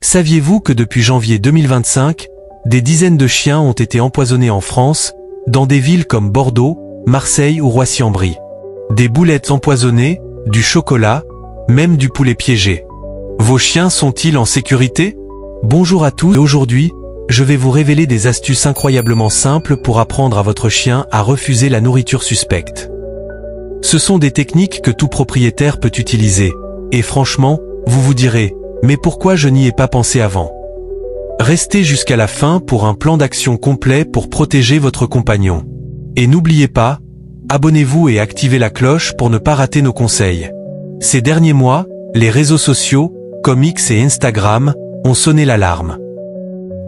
Saviez-vous que depuis janvier 2025, des dizaines de chiens ont été empoisonnés en France, dans des villes comme Bordeaux, Marseille ou Roissy-en-Brie? Des boulettes empoisonnées, du chocolat, même du poulet piégé. Vos chiens sont-ils en sécurité? Bonjour à tous, aujourd'hui, je vais vous révéler des astuces incroyablement simples pour apprendre à votre chien à refuser la nourriture suspecte. Ce sont des techniques que tout propriétaire peut utiliser, et franchement, vous vous direz, mais pourquoi je n'y ai pas pensé avant? Restez jusqu'à la fin pour un plan d'action complet pour protéger votre compagnon. Et n'oubliez pas, abonnez-vous et activez la cloche pour ne pas rater nos conseils. Ces derniers mois, les réseaux sociaux, comme X et Instagram, ont sonné l'alarme.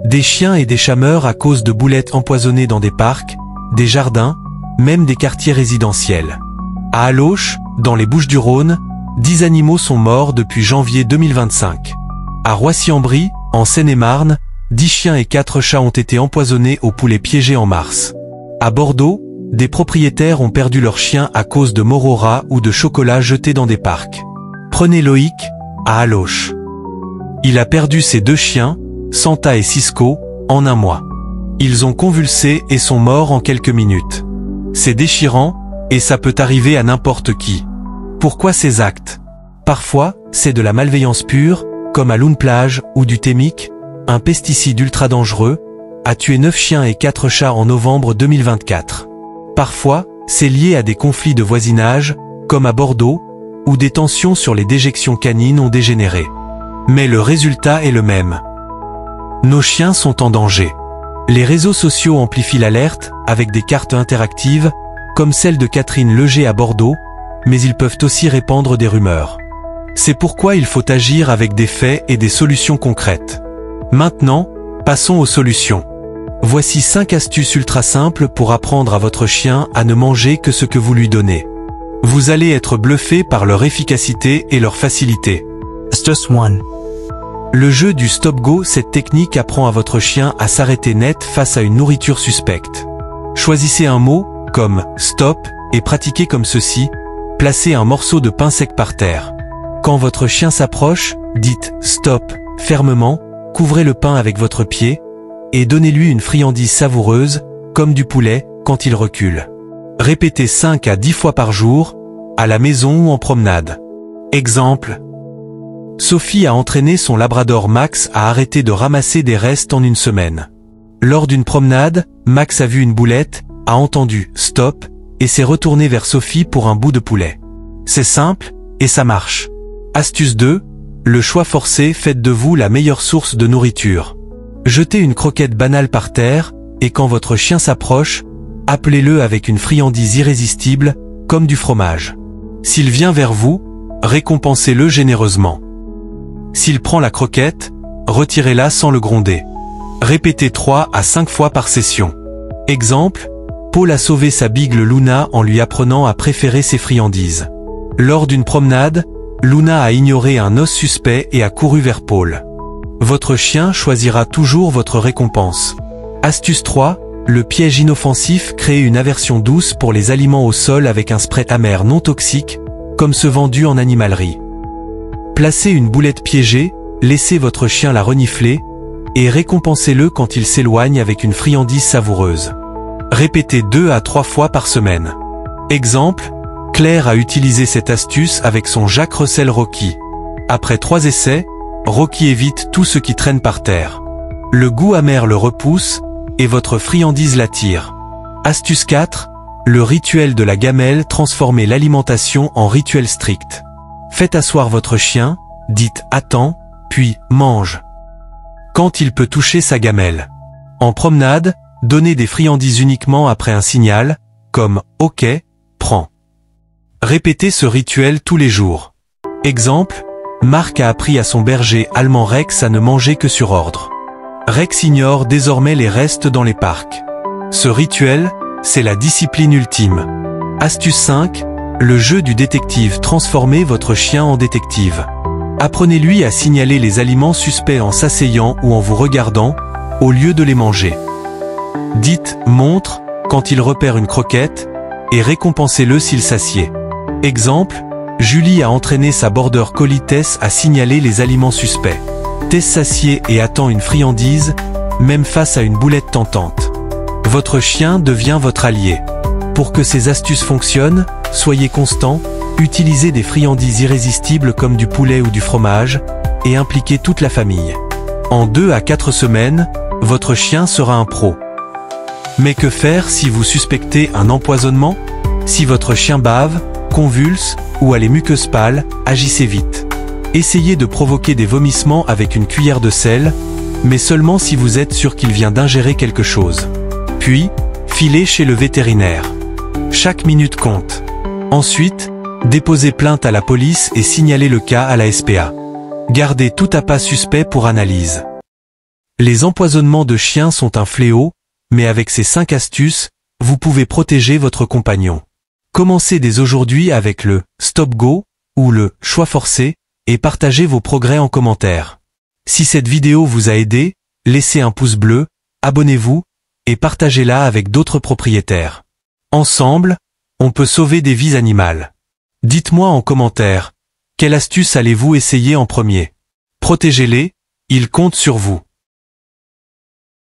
Des chiens et des chats meurent à cause de boulettes empoisonnées dans des parcs, des jardins, même des quartiers résidentiels. À Allauch, dans les Bouches-du-Rhône, 10 animaux sont morts depuis janvier 2025. À Roissy-en-Brie, en Seine-et-Marne, 10 chiens et 4 chats ont été empoisonnés au poulet piégé en mars. À Bordeaux, des propriétaires ont perdu leurs chiens à cause de morora ou de chocolat jetés dans des parcs. Prenez Loïc, à Allauch. Il a perdu ses 2 chiens, Santa et Cisco, en un mois. Ils ont convulsé et sont morts en quelques minutes. C'est déchirant, et ça peut arriver à n'importe qui. Pourquoi ces actes? Parfois, c'est de la malveillance pure, comme à Lounplage ou du Thémic, un pesticide ultra dangereux, a tué 9 chiens et 4 chats en novembre 2024. Parfois, c'est lié à des conflits de voisinage, comme à Bordeaux, où des tensions sur les déjections canines ont dégénéré. Mais le résultat est le même. Nos chiens sont en danger. Les réseaux sociaux amplifient l'alerte, avec des cartes interactives, comme celle de Catherine Leger à Bordeaux, mais ils peuvent aussi répandre des rumeurs. C'est pourquoi il faut agir avec des faits et des solutions concrètes. Maintenant, passons aux solutions. Voici 5 astuces ultra simples pour apprendre à votre chien à ne manger que ce que vous lui donnez. Vous allez être bluffé par leur efficacité et leur facilité. Astuce 1. Le jeu du stop-go, cette technique apprend à votre chien à s'arrêter net face à une nourriture suspecte. Choisissez un mot, comme « stop » et pratiquez comme ceci, placez un morceau de pain sec par terre. Quand votre chien s'approche, dites « stop » fermement, couvrez le pain avec votre pied, et donnez-lui une friandise savoureuse, comme du poulet, quand il recule. Répétez 5 à 10 fois par jour, à la maison ou en promenade. Exemple. Sophie a entraîné son labrador Max à arrêter de ramasser des restes en une semaine. Lors d'une promenade, Max a vu une boulette, a entendu « stop » et s'est retourné vers Sophie pour un bout de poulet. C'est simple, et ça marche. Astuce 2. Le choix forcé, faites de vous la meilleure source de nourriture. Jetez une croquette banale par terre, et quand votre chien s'approche, appelez-le avec une friandise irrésistible, comme du fromage. S'il vient vers vous, récompensez-le généreusement. S'il prend la croquette, retirez-la sans le gronder. Répétez 3 à 5 fois par session. Exemple, Paul a sauvé sa bigle Luna en lui apprenant à préférer ses friandises. Lors d'une promenade, Luna a ignoré un os suspect et a couru vers Paul. Votre chien choisira toujours votre récompense. Astuce 3. Le piège inoffensif, crée une aversion douce pour les aliments au sol avec un spray amer non toxique, comme ceux vendus en animalerie. Placez une boulette piégée, laissez votre chien la renifler, et récompensez-le quand il s'éloigne avec une friandise savoureuse. Répétez 2 à 3 fois par semaine. Exemple, Claire a utilisé cette astuce avec son Jack Russell Rocky. Après 3 essais, Rocky évite tout ce qui traîne par terre. Le goût amer le repousse, et votre friandise l'attire. Astuce 4. Le rituel de la gamelle, transformez l'alimentation en rituel strict. Faites asseoir votre chien, dites « attends », puis « mange ». Quand il peut toucher sa gamelle. En promenade, donnez des friandises uniquement après un signal, comme « ok, prends ». Répétez ce rituel tous les jours. Exemple, Marc a appris à son berger allemand Rex à ne manger que sur ordre. Rex ignore désormais les restes dans les parcs. Ce rituel, c'est la discipline ultime. Astuce 5. Le jeu du détective, transformez votre chien en détective. Apprenez-lui à signaler les aliments suspects en s'asseyant ou en vous regardant, au lieu de les manger. Dites « montre » quand il repère une croquette, et récompensez-le s'il s'assied. Exemple, Julie a entraîné sa border collie Tess à signaler les aliments suspects. Tess s'assied et attend une friandise, même face à une boulette tentante. Votre chien devient votre allié. Pour que ces astuces fonctionnent, soyez constant, utilisez des friandises irrésistibles comme du poulet ou du fromage, et impliquez toute la famille. En 2 à 4 semaines, votre chien sera un pro. Mais que faire si vous suspectez un empoisonnement? Si votre chien bave, convulse ou a les muqueuses pâles, agissez vite. Essayez de provoquer des vomissements avec une cuillère de sel, mais seulement si vous êtes sûr qu'il vient d'ingérer quelque chose. Puis, filez chez le vétérinaire. Chaque minute compte. Ensuite, déposez plainte à la police et signalez le cas à la SPA. Gardez tout appât suspect pour analyse. Les empoisonnements de chiens sont un fléau, mais avec ces 5 astuces, vous pouvez protéger votre compagnon. Commencez dès aujourd'hui avec le « Stop Go » ou le « Choix forcé » et partagez vos progrès en commentaire. Si cette vidéo vous a aidé, laissez un pouce bleu, abonnez-vous, et partagez-la avec d'autres propriétaires. Ensemble, on peut sauver des vies animales. Dites-moi en commentaire, quelle astuce allez-vous essayer en premier? Protégez-les, ils comptent sur vous.